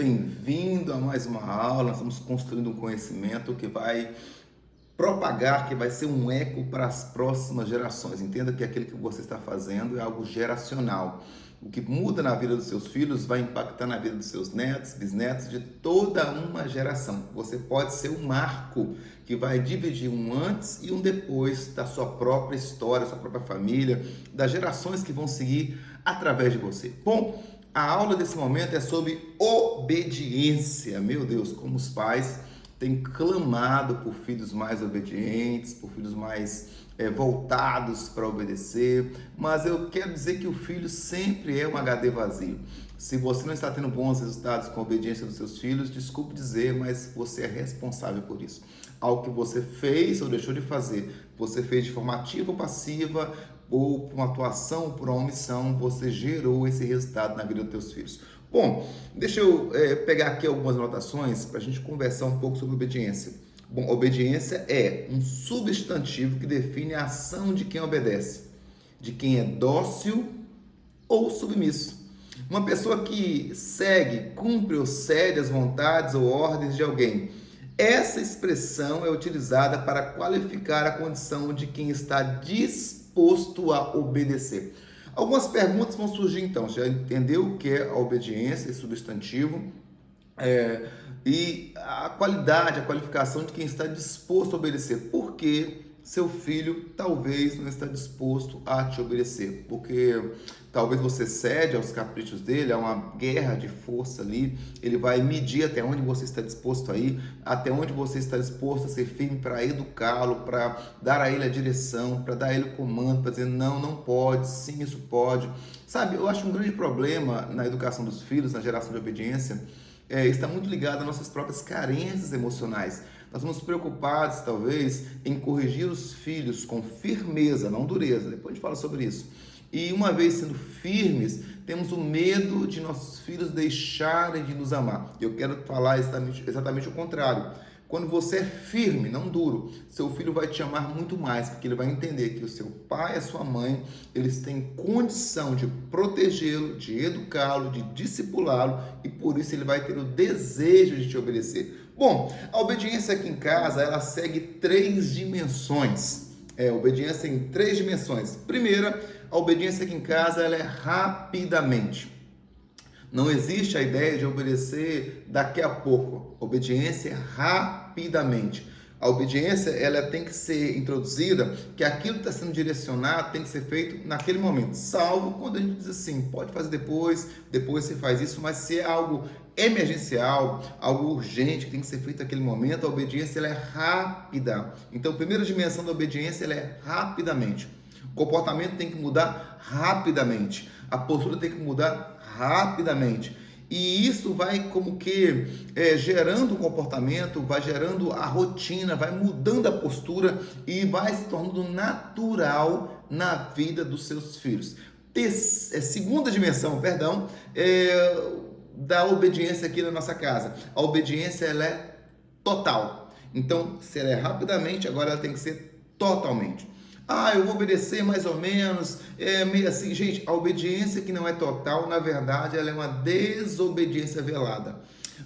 Bem-vindo a mais uma aula. Nós estamos construindo um conhecimento que vai propagar, que vai ser um eco para as próximas gerações. Entenda que aquilo que você está fazendo é algo geracional. O que muda na vida dos seus filhos vai impactar na vida dos seus netos, bisnetos, de toda uma geração. Você pode ser um marco que vai dividir um antes e um depois da sua própria história, sua própria família, das gerações que vão seguir através de você. Bom, a aula desse momento é sobre obediência. Meu Deus, como os pais têm clamado por filhos mais obedientes, por filhos mais voltados para obedecer, mas eu quero dizer que o filho sempre é um HD vazio. Se você não está tendo bons resultados com a obediência dos seus filhos, desculpe dizer, mas você é responsável por isso. Algo que você fez ou deixou de fazer, você fez de forma ativa ou passiva, ou por uma atuação, ou por uma omissão, você gerou esse resultado na vida dos teus filhos. Bom, deixa eu pegar aqui algumas anotações para a gente conversar um pouco sobre obediência. Bom, obediência é um substantivo que define a ação de quem obedece, de quem é dócil ou submisso. Uma pessoa que segue, cumpre ou cede às vontades ou ordens de alguém. Essa expressão é utilizada para qualificar a condição de quem está disposto a obedecer. Algumas perguntas vão surgir então. Já entendeu o que é a obediência, esse substantivo? E a qualidade, a qualificação de quem está disposto a obedecer. Por que seu filho talvez não está disposto a te obedecer? Porque talvez você cede aos caprichos dele, há uma guerra de força ali, ele vai medir até onde você está disposto a ir, até onde você está disposto a ser firme para educá-lo, para dar a ele a direção, para dar a ele o comando, para dizer não, não pode, sim, isso pode. Sabe, eu acho um grande problema na educação dos filhos, na geração de obediência, está muito ligado às nossas próprias carências emocionais. Nós estamos preocupados, talvez, em corrigir os filhos com firmeza, não dureza. Depois a gente fala sobre isso. E uma vez sendo firmes, temos o medo de nossos filhos deixarem de nos amar. Eu quero falar exatamente o contrário. Quando você é firme, não duro, seu filho vai te amar muito mais, porque ele vai entender que o seu pai e a sua mãe, eles têm condição de protegê-lo, de educá-lo, de discipulá-lo, e por isso ele vai ter o desejo de te obedecer. Bom, a obediência aqui em casa, ela segue três dimensões. Obediência em três dimensões. Primeira, a obediência aqui em casa, ela é rapidamente. Não existe a ideia de obedecer daqui a pouco. Obediência é rapidamente. A obediência, ela tem que ser introduzida, que aquilo que está sendo direcionado tem que ser feito naquele momento. Salvo quando a gente diz assim, pode fazer depois você faz isso, mas se é algo emergencial, algo urgente que tem que ser feito naquele momento, a obediência ela é rápida. Então, a primeira dimensão da obediência ela é rapidamente. O comportamento tem que mudar rapidamente. A postura tem que mudar rapidamente. E isso vai como que gerando o comportamento, vai gerando a rotina, vai mudando a postura e vai se tornando natural na vida dos seus filhos. Segunda dimensão, da obediência aqui na nossa casa. A obediência ela é total. Então, se ela é rapidamente, agora ela tem que ser totalmente. Eu vou obedecer mais ou menos, meio assim. Gente, a obediência que não é total, na verdade, ela é uma desobediência velada.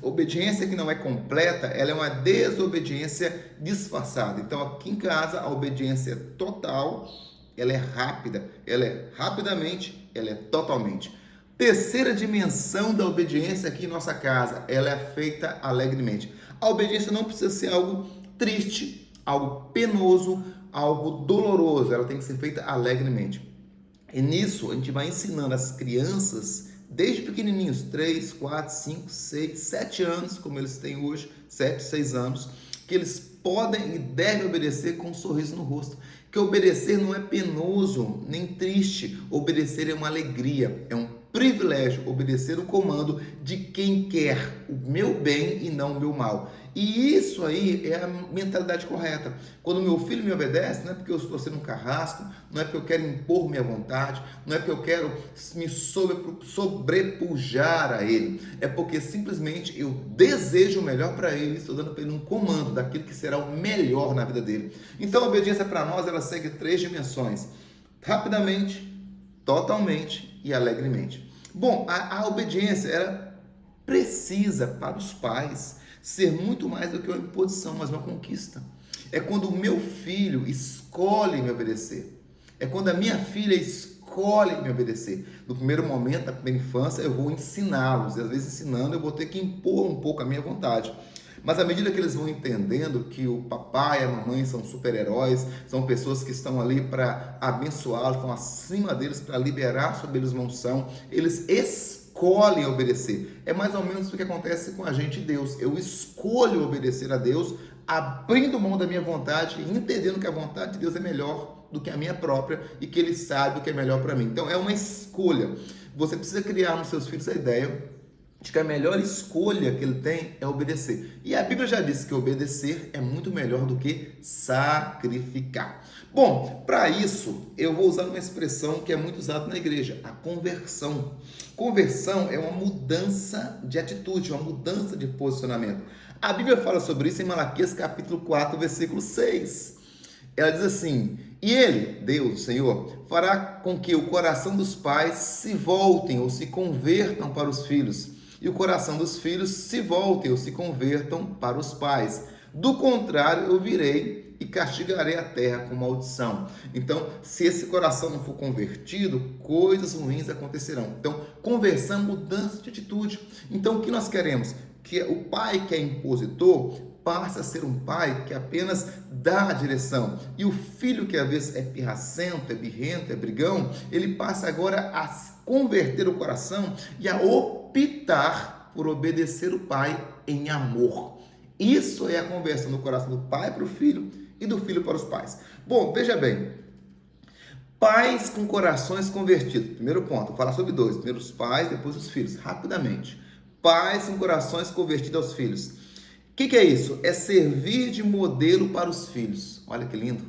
Obediência que não é completa, ela é uma desobediência disfarçada. Então, aqui em casa, a obediência é total, ela é rápida, ela é rapidamente, ela é totalmente. Terceira dimensão da obediência aqui em nossa casa, ela é feita alegremente. A obediência não precisa ser algo triste, algo penoso, algo doloroso, ela tem que ser feita alegremente. E nisso a gente vai ensinando as crianças, desde pequenininhos, 3, 4, 5, 6, 7 anos, como eles têm hoje, 7, 6 anos, que eles podem e devem obedecer com um sorriso no rosto. Que obedecer não é penoso, nem triste. Obedecer é uma alegria, é um privilégio. Obedecer o comando de quem quer o meu bem e não o meu mal. E isso aí é a mentalidade correta. Quando meu filho me obedece, não é porque eu estou sendo um carrasco, não é porque eu quero impor minha vontade, não é porque eu quero me sobrepujar a ele. É porque simplesmente eu desejo o melhor para ele, estou dando para ele um comando daquilo que será o melhor na vida dele. Então a obediência para nós, ela segue três dimensões: rapidamente, totalmente e alegremente. Bom, a obediência, ela precisa, para os pais, ser muito mais do que uma imposição, mas uma conquista. É quando o meu filho escolhe me obedecer. É quando a minha filha escolhe me obedecer. No primeiro momento, na primeira infância, eu vou ensiná-los. E às vezes ensinando, eu vou ter que impor um pouco a minha vontade. Mas à medida que eles vão entendendo que o papai e a mamãe são super-heróis, são pessoas que estão ali para abençoá-los, estão acima deles para liberar sobre eles uma unção, eles escolhem obedecer. É mais ou menos o que acontece com a gente e Deus. Eu escolho obedecer a Deus, abrindo mão da minha vontade e entendendo que a vontade de Deus é melhor do que a minha própria e que Ele sabe o que é melhor para mim. Então é uma escolha. Você precisa criar nos seus filhos a ideia de que a melhor escolha que ele tem é obedecer. E a Bíblia já disse que obedecer é muito melhor do que sacrificar. Bom, para isso, eu vou usar uma expressão que é muito usada na igreja, a conversão. Conversão é uma mudança de atitude, uma mudança de posicionamento. A Bíblia fala sobre isso em Malaquias capítulo 4, versículo 6. Ela diz assim: e ele, Deus, o Senhor, fará com que o coração dos pais se voltem ou se convertam para os filhos, e o coração dos filhos se voltem ou se convertam para os pais. Do contrário, eu virei e castigarei a terra com maldição. Então, se esse coração não for convertido, coisas ruins acontecerão. Então, conversão, mudança de atitude. Então, o que nós queremos? Que o pai que é impositor passa a ser um pai que apenas dá a direção. E o filho que às vezes é pirracento, é birrento, é brigão, ele passa agora a converter o coração e a optar por obedecer o pai em amor. Isso é a conversão do coração do pai para o filho e do filho para os pais. Bom, veja bem, pais com corações convertidos. Primeiro ponto, vou falar sobre dois. Primeiro os pais, depois os filhos, rapidamente. Pais com corações convertidos aos filhos. O que é isso? É servir de modelo para os filhos. Olha que lindo.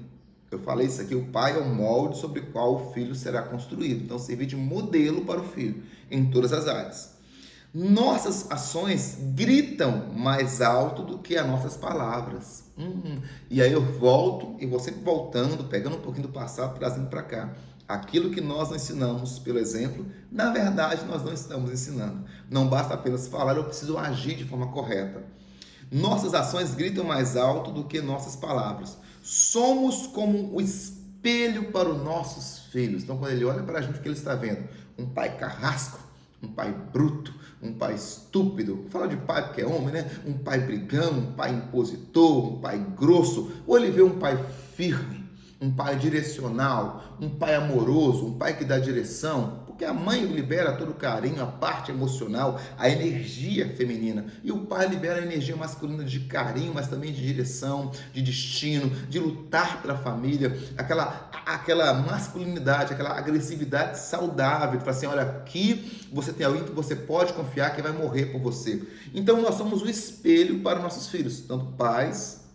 Eu falei isso aqui, o pai é o molde sobre o qual o filho será construído. Então, servir de modelo para o filho em todas as áreas. Nossas ações gritam mais alto do que as nossas palavras. E aí eu volto, e vou sempre voltando, pegando um pouquinho do passado, trazendo para cá. Aquilo que nós não ensinamos pelo exemplo, na verdade nós não estamos ensinando. Não basta apenas falar, eu preciso agir de forma correta. Nossas ações gritam mais alto do que nossas palavras. Somos como o espelho para os nossos filhos. Então, quando ele olha para a gente, o que ele está vendo? Um pai carrasco, um pai bruto, um pai estúpido. Fala de pai porque é homem, né? Um pai brigão, um pai impositor, um pai grosso. Ou ele vê um pai firme, um pai direcional, um pai amoroso, um pai que dá direção. Porque a mãe libera todo o carinho, a parte emocional, a energia feminina. E o pai libera a energia masculina de carinho, mas também de direção, de destino, de lutar pela família. Aquela masculinidade, aquela agressividade saudável. De falar assim, olha, aqui você tem alguém que você pode confiar que vai morrer por você. Então nós somos o espelho para nossos filhos, tanto pais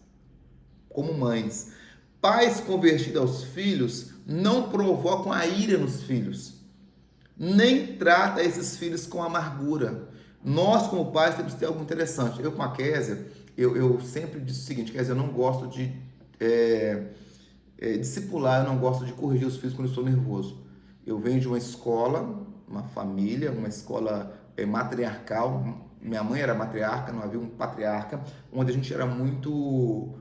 como mães. Pais convertidos aos filhos não provocam a ira nos filhos, nem trata esses filhos com amargura. Nós, como pais, temos que ter algo interessante. Eu, com a Kézia, eu sempre disse o seguinte: Kézia, eu não gosto de discipular, eu não gosto de corrigir os filhos quando eu estou nervoso. Eu venho de uma escola, uma família, uma escola matriarcal. Minha mãe era matriarca, não havia um patriarca, onde a gente era muito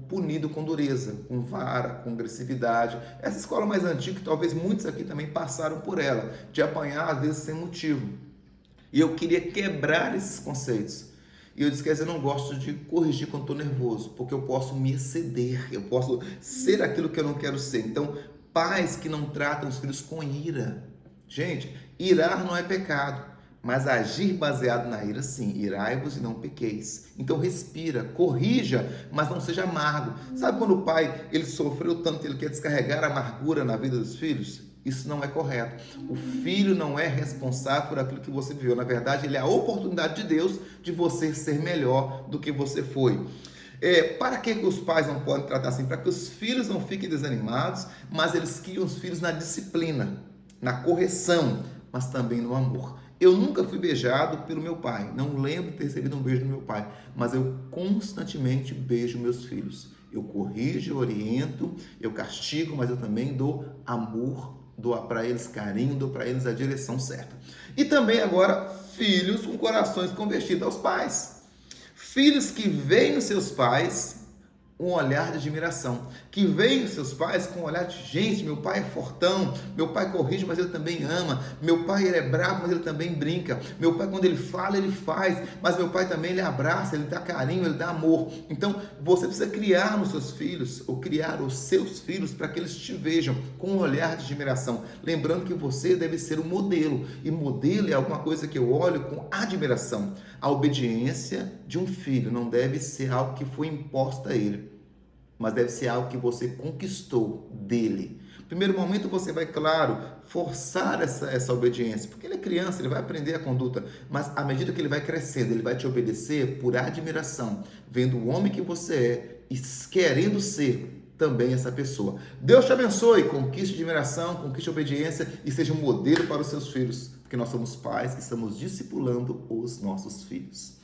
punido com dureza, com vara, com agressividade. Essa escola mais antiga, que talvez muitos aqui também passaram por ela, de apanhar às vezes sem motivo. E eu queria quebrar esses conceitos. E eu disse que eu não gosto de corrigir quando estou nervoso, porque eu posso me exceder, eu posso ser aquilo que eu não quero ser. Então, pais que não tratam os filhos com ira. Gente, irar não é pecado. Mas agir baseado na ira, sim. Irai-vos e não pequeis. Então respira, corrija, mas não seja amargo. Sabe quando o pai ele sofreu tanto que ele quer descarregar a amargura na vida dos filhos? Isso não é correto. O filho não é responsável por aquilo que você viveu. Na verdade, ele é a oportunidade de Deus de você ser melhor do que você foi. Para que os pais não podem tratar assim? Para que os filhos não fiquem desanimados, mas eles criam os filhos na disciplina, na correção, mas também no amor. Eu nunca fui beijado pelo meu pai, não lembro de ter recebido um beijo do meu pai, mas eu constantemente beijo meus filhos. Eu corrijo, oriento, eu castigo, mas eu também dou amor doar para eles carinho, doar para eles a direção certa. E também agora, filhos com corações convertidos aos pais. Filhos que veem os seus pais um olhar de admiração, que veem os seus pais com um olhar de gente, meu pai é fortão, meu pai corrige, mas ele também ama, meu pai ele é bravo, mas ele também brinca, meu pai quando ele fala, ele faz, mas meu pai também ele abraça, ele dá carinho, ele dá amor. Então, você precisa criar nos seus filhos, ou criar os seus filhos para que eles te vejam com um olhar de admiração, lembrando que você deve ser um modelo, e modelo é alguma coisa que eu olho com admiração. A obediência de um filho não deve ser algo que foi imposto a ele, mas deve ser algo que você conquistou dele. No primeiro momento você vai, claro, forçar essa obediência, porque ele é criança, ele vai aprender a conduta, mas à medida que ele vai crescendo, ele vai te obedecer por admiração, vendo o homem que você é e querendo ser também essa pessoa. Deus te abençoe, conquiste admiração, conquiste obediência e seja um modelo para os seus filhos, porque nós somos pais que estamos discipulando os nossos filhos.